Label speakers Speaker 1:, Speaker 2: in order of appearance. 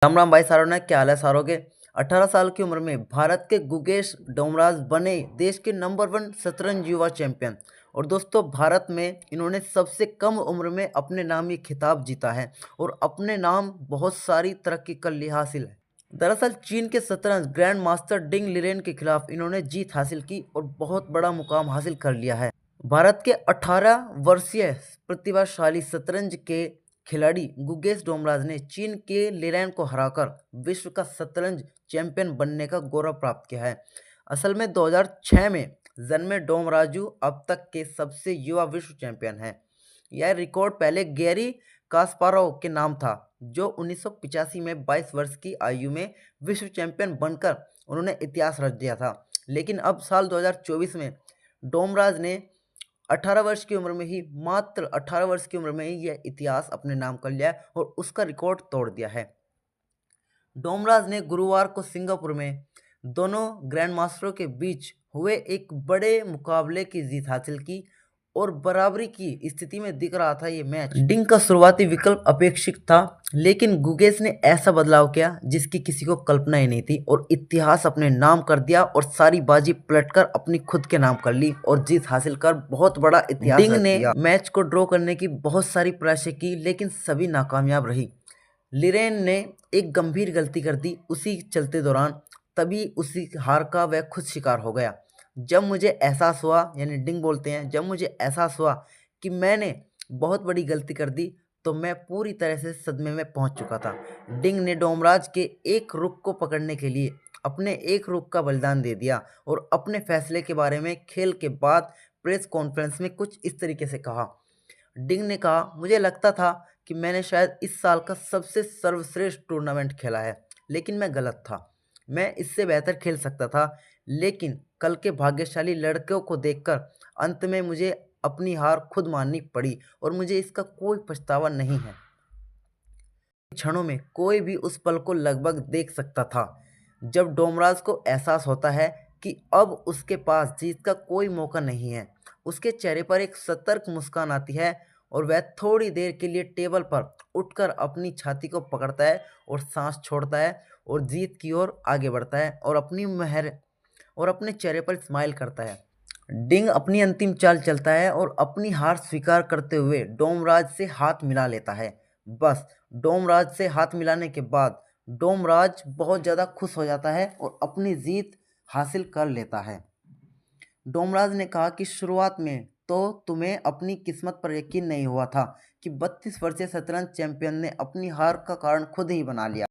Speaker 1: राम राम भाई सारों ने, क्या हाल है सारों के। 18 साल की उम्र में भारत के गुकेश डोमराज बने देश के नंबर 1 शतरंज युवा चैंपियन। और दोस्तों, भारत में इन्होंने सबसे कम उम्र में अपने नाम ये खिताब जीता है और अपने नाम बहुत सारी तरक्की कर ली हासिल है। दरअसल चीन के शतरंज ग्रैंड मास्टर डिंग लिरेन के खिलाफ इन्होंने जीत हासिल की और बहुत बड़ा मुकाम हासिल कर लिया है। भारत के 18 वर्षीय प्रतिभाशाली शतरंज के खिलाड़ी गुकेश डोमराज ने चीन के लिरेन को हराकर विश्व का शतरंज चैंपियन बनने का गौरव प्राप्त किया है। असल में 2006 में जन्मे डोमराजू अब तक के सबसे युवा विश्व चैंपियन हैं। यह रिकॉर्ड पहले गैरी कास्पारोव के नाम था, जो 1985 में 22 वर्ष की आयु में विश्व चैंपियन बनकर उन्होंने इतिहास रच दिया था। लेकिन अब साल 2024 में डोमराज ने 18 वर्ष की उम्र में ही, मात्र 18 वर्ष की उम्र में ही यह इतिहास अपने नाम कर लिया है और उसका रिकॉर्ड तोड़ दिया है। डोमराज ने गुरुवार को सिंगापुर में दोनों ग्रैंड मास्टरों के बीच हुए एक बड़े मुकाबले की जीत हासिल की और बराबरी की स्थिति में दिख रहा था ये मैच। डिंग का शुरुआती विकल्प अपेक्षित था, लेकिन गुकेश ने ऐसा बदलाव किया जिसकी किसी को कल्पना ही नहीं थी और इतिहास अपने नाम कर दिया और सारी बाजी पलटकर अपनी खुद के नाम कर ली और जीत हासिल कर बहुत बड़ा इतिहास रच दिया। डिंग ने मैच को ड्रॉ करने की बहुत सारी प्रयासें की, लेकिन सभी नाकामयाब रही। लिरेन ने एक गंभीर गलती कर दी उसी चलते दौरान, तभी उसी हार का वह खुद शिकार हो गया। जब मुझे एहसास हुआ, यानी डिंग बोलते हैं, जब मुझे एहसास हुआ कि मैंने बहुत बड़ी गलती कर दी तो मैं पूरी तरह से सदमे में पहुंच चुका था। डिंग ने डोमराज के एक रुख को पकड़ने के लिए अपने एक रुख का बलिदान दे दिया और अपने फैसले के बारे में खेल के बाद प्रेस कॉन्फ्रेंस में कुछ इस तरीके से कहा। डिंग ने कहा, मुझे लगता था कि मैंने शायद इस साल का सबसे सर्वश्रेष्ठ टूर्नामेंट खेला है, लेकिन मैं गलत था। मैं इससे बेहतर खेल सकता था, लेकिन कल के भाग्यशाली लड़कों को देखकर अंत में मुझे अपनी हार खुद माननी पड़ी और मुझे इसका कोई पछतावा नहीं है। क्षणों में कोई भी उस पल को लगभग देख सकता था जब डोमराज को एहसास होता है कि अब उसके पास जीत का कोई मौका नहीं है। उसके चेहरे पर एक सतर्क मुस्कान आती है और वह थोड़ी देर के लिए टेबल पर उठकर अपनी छाती को पकड़ता है और सांस छोड़ता है और जीत की ओर आगे बढ़ता है और अपने चेहरे पर स्माइल करता है। डिंग अपनी अंतिम चाल चलता है और अपनी हार स्वीकार करते हुए डोमराज से हाथ मिला लेता है। बस डोमराज से हाथ मिलाने के बाद डोमराज बहुत ज़्यादा खुश हो जाता है और अपनी जीत हासिल कर लेता है। डोमराज ने कहा कि शुरुआत में तो तुम्हें अपनी किस्मत पर यकीन नहीं हुआ था कि 32 वर्षीय शतरंज चैंपियन ने अपनी हार का कारण खुद ही बना लिया।